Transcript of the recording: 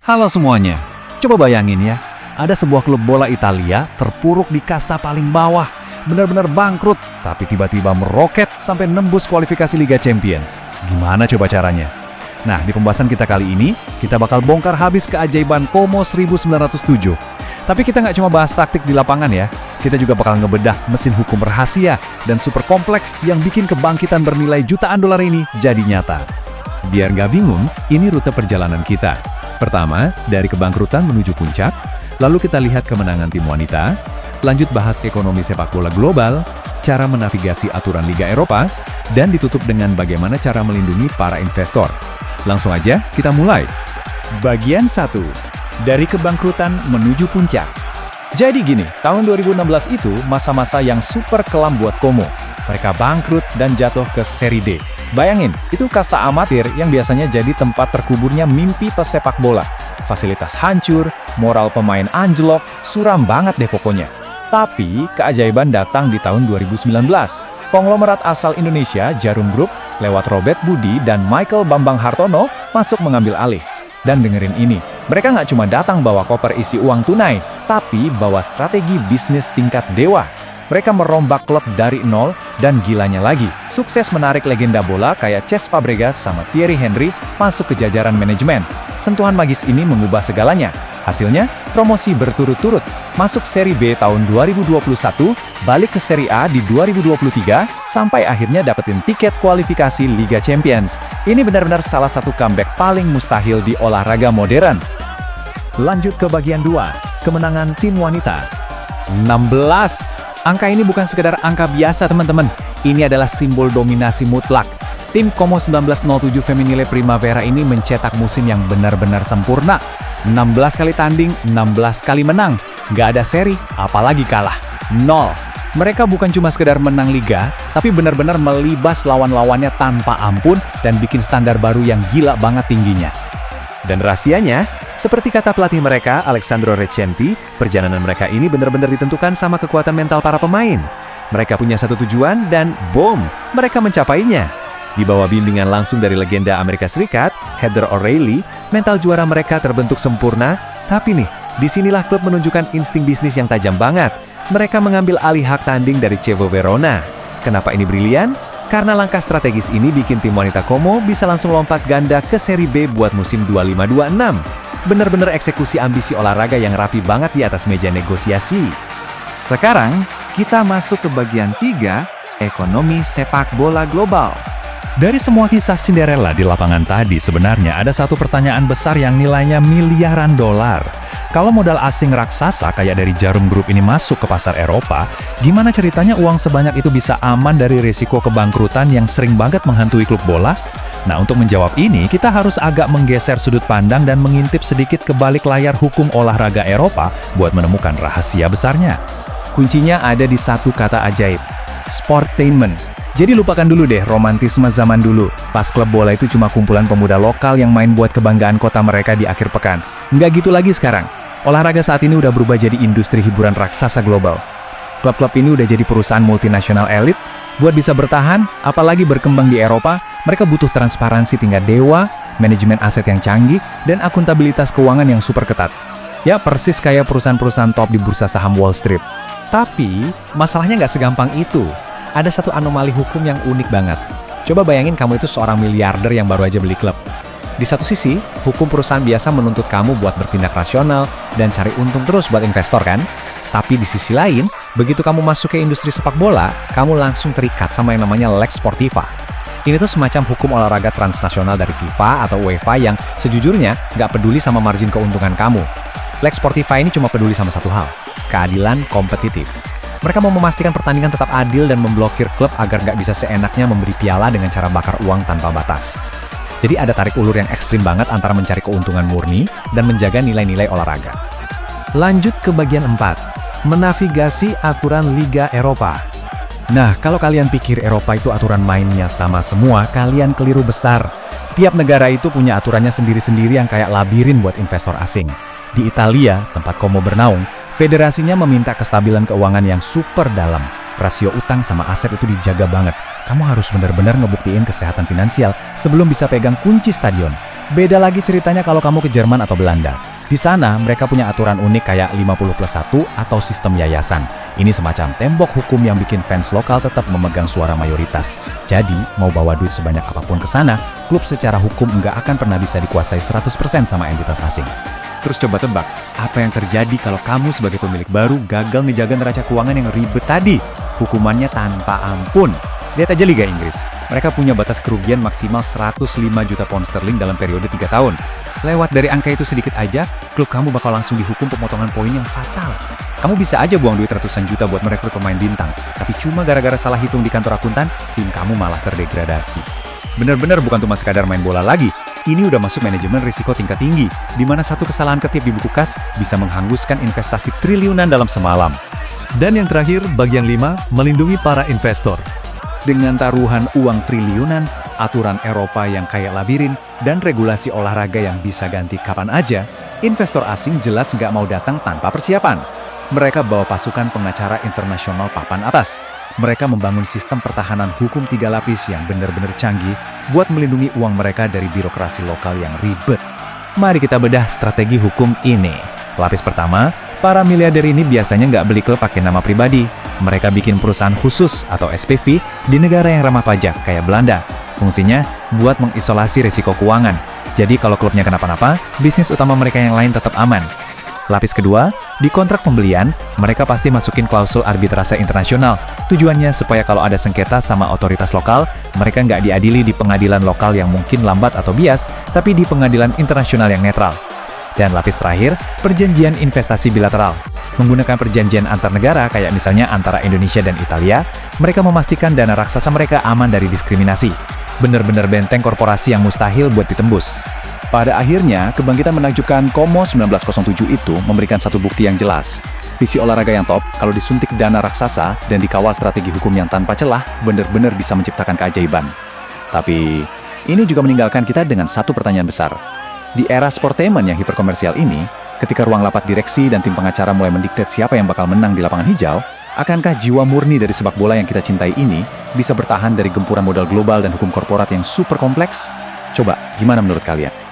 Halo semuanya, coba bayangin ya, ada sebuah klub bola Italia terpuruk di kasta paling bawah, benar-benar bangkrut, tapi tiba-tiba meroket sampai nembus kualifikasi Liga Champions. Gimana coba caranya? Nah, di pembahasan kita kali ini, kita bakal bongkar habis keajaiban Como 1907. Tapi kita nggak cuma bahas taktik di lapangan ya, kita juga bakal ngebedah mesin hukum rahasia dan super kompleks yang bikin kebangkitan bernilai jutaan dolar ini jadi nyata. Biar nggak bingung, ini rute perjalanan kita. Pertama, dari kebangkrutan menuju puncak, lalu kita lihat kemenangan tim wanita, lanjut bahas ekonomi sepak bola global, cara menavigasi aturan Liga Eropa, dan ditutup dengan bagaimana cara melindungi para investor. Langsung aja, kita mulai. Bagian 1. Dari kebangkrutan menuju puncak. Jadi gini, tahun 2016 itu masa-masa yang super kelam buat Como. Mereka bangkrut dan jatuh ke Seri D. Bayangin, itu kasta amatir yang biasanya jadi tempat terkuburnya mimpi pesepak bola. Fasilitas hancur, moral pemain anjlok, suram banget deh pokoknya. Tapi, keajaiban datang di tahun 2019. Konglomerat asal Indonesia, Jarum Group, lewat Robert Budi dan Michael Bambang Hartono, masuk mengambil alih. Dan dengerin ini, mereka nggak cuma datang bawa koper isi uang tunai, tapi bawa strategi bisnis tingkat dewa. Mereka merombak klub dari nol dan gilanya lagi, sukses menarik legenda bola kayak Cesc Fabregas sama Thierry Henry masuk ke jajaran manajemen. Sentuhan magis ini mengubah segalanya. Hasilnya, promosi berturut-turut, masuk Seri B tahun 2021, balik ke Seri A di 2023, sampai akhirnya dapetin tiket kualifikasi Liga Champions. Ini benar-benar salah satu comeback paling mustahil di olahraga modern. Lanjut ke bagian 2, kemenangan tim wanita. 16. Angka ini bukan sekedar angka biasa teman-teman, ini adalah simbol dominasi mutlak. Tim Como 1907 Femminile Primavera ini mencetak musim yang benar-benar sempurna. 16 kali tanding, 16 kali menang. Nggak ada seri, apalagi kalah. 0. Mereka bukan cuma sekedar menang liga, tapi benar-benar melibas lawan-lawannya tanpa ampun dan bikin standar baru yang gila banget tingginya. Dan rahasianya, seperti kata pelatih mereka, Alessandro Recenti, perjalanan mereka ini benar-benar ditentukan sama kekuatan mental para pemain. Mereka punya satu tujuan dan boom, mereka mencapainya. Di bawah bimbingan langsung dari legenda Amerika Serikat, Heather O'Reilly, mental juara mereka terbentuk sempurna. Tapi nih, disinilah klub menunjukkan insting bisnis yang tajam banget. Mereka mengambil alih hak tanding dari Chievo Verona. Kenapa ini brilian? Karena langkah strategis ini bikin tim wanita Como bisa langsung lompat ganda ke Seri B buat musim 25-26. Bener-bener eksekusi ambisi olahraga yang rapi banget di atas meja negosiasi. Sekarang, kita masuk ke bagian 3, ekonomi sepak bola global. Dari semua kisah Cinderella di lapangan tadi, sebenarnya ada satu pertanyaan besar yang nilainya miliaran dolar. Kalau modal asing raksasa kayak dari Jarum Group ini masuk ke pasar Eropa, gimana ceritanya uang sebanyak itu bisa aman dari risiko kebangkrutan yang sering banget menghantui klub bola? Nah, untuk menjawab ini, kita harus agak menggeser sudut pandang dan mengintip sedikit ke balik layar hukum olahraga Eropa buat menemukan rahasia besarnya. Kuncinya ada di satu kata ajaib, sportainment. Jadi lupakan dulu deh romantisme zaman dulu, pas klub bola itu cuma kumpulan pemuda lokal yang main buat kebanggaan kota mereka di akhir pekan. Nggak gitu lagi sekarang. Olahraga saat ini udah berubah jadi industri hiburan raksasa global. Klub-klub ini udah jadi perusahaan multinasional elit. Buat bisa bertahan, apalagi berkembang di Eropa, mereka butuh transparansi tingkat dewa, manajemen aset yang canggih, dan akuntabilitas keuangan yang super ketat. Ya, persis kayak perusahaan-perusahaan top di bursa saham Wall Street. Tapi, masalahnya nggak segampang itu. Ada satu anomali hukum yang unik banget. Coba bayangin kamu itu seorang miliarder yang baru aja beli klub. Di satu sisi, hukum perusahaan biasa menuntut kamu buat bertindak rasional dan cari untung terus buat investor kan? Tapi di sisi lain, begitu kamu masuk ke industri sepak bola, kamu langsung terikat sama yang namanya Lex Sportiva. Ini tuh semacam hukum olahraga transnasional dari FIFA atau UEFA yang sejujurnya nggak peduli sama margin keuntungan kamu. Lex Sportiva ini cuma peduli sama satu hal, keadilan kompetitif. Mereka mau memastikan pertandingan tetap adil dan memblokir klub agar nggak bisa seenaknya memberi piala dengan cara bakar uang tanpa batas. Jadi ada tarik ulur yang ekstrim banget antara mencari keuntungan murni dan menjaga nilai-nilai olahraga. Lanjut ke bagian 4, menavigasi aturan Liga Eropa. Nah, kalau kalian pikir Eropa itu aturan mainnya sama semua, kalian keliru besar. Tiap negara itu punya aturannya sendiri-sendiri yang kayak labirin buat investor asing. Di Italia, tempat Como bernaung, federasinya meminta kestabilan keuangan yang super dalam. Rasio utang sama aset itu dijaga banget. Kamu harus benar-benar ngebuktiin kesehatan finansial sebelum bisa pegang kunci stadion. Beda lagi ceritanya kalau kamu ke Jerman atau Belanda. Di sana, mereka punya aturan unik kayak 50+1 atau sistem yayasan. Ini semacam tembok hukum yang bikin fans lokal tetap memegang suara mayoritas. Jadi, mau bawa duit sebanyak apapun ke sana, klub secara hukum nggak akan pernah bisa dikuasai 100% sama entitas asing. Terus coba tebak, apa yang terjadi kalau kamu sebagai pemilik baru gagal ngejaga neraca keuangan yang ribet tadi? Hukumannya tanpa ampun. Lihat aja Liga Inggris. Mereka punya batas kerugian maksimal 105 juta pound sterling dalam periode 3 tahun. Lewat dari angka itu sedikit aja, klub kamu bakal langsung dihukum pemotongan poin yang fatal. Kamu bisa aja buang duit ratusan juta buat merekrut pemain bintang, tapi cuma gara-gara salah hitung di kantor akuntan, tim kamu malah terdegradasi. Bener-bener bukan cuma sekadar main bola lagi. Ini udah masuk manajemen risiko tingkat tinggi, di mana satu kesalahan ketip di buku kas bisa menghanguskan investasi triliunan dalam semalam. Dan yang terakhir, bagian 5, melindungi para investor. Dengan taruhan uang triliunan, aturan Eropa yang kayak labirin, dan regulasi olahraga yang bisa ganti kapan aja, investor asing jelas nggak mau datang tanpa persiapan. Mereka bawa pasukan pengacara internasional papan atas. Mereka membangun sistem pertahanan hukum 3 lapis yang benar-benar canggih buat melindungi uang mereka dari birokrasi lokal yang ribet. Mari kita bedah strategi hukum ini. Lapis pertama, para miliarder ini biasanya nggak beli klub pakai nama pribadi. Mereka bikin perusahaan khusus atau SPV di negara yang ramah pajak kayak Belanda. Fungsinya buat mengisolasi risiko keuangan. Jadi kalau klubnya kenapa-napa, bisnis utama mereka yang lain tetap aman. Lapis kedua, di kontrak pembelian, mereka pasti masukin klausul arbitrase internasional. Tujuannya supaya kalau ada sengketa sama otoritas lokal, mereka nggak diadili di pengadilan lokal yang mungkin lambat atau bias, tapi di pengadilan internasional yang netral. Dan lapis terakhir, perjanjian investasi bilateral. Menggunakan perjanjian antar negara kayak misalnya antara Indonesia dan Italia, mereka memastikan dana raksasa mereka aman dari diskriminasi. Bener-bener benteng korporasi yang mustahil buat ditembus. Pada akhirnya, kebangkitan menakjubkan Como 1907 itu memberikan satu bukti yang jelas. Visi olahraga yang top, kalau disuntik dana raksasa dan dikawal strategi hukum yang tanpa celah, bener-bener bisa menciptakan keajaiban. Tapi, ini juga meninggalkan kita dengan satu pertanyaan besar. Di era sportainment yang hiperkomersial ini, ketika ruang rapat direksi dan tim pengacara mulai mendiktet siapa yang bakal menang di lapangan hijau, akankah jiwa murni dari sepak bola yang kita cintai ini bisa bertahan dari gempuran modal global dan hukum korporat yang super kompleks? Coba, gimana menurut kalian?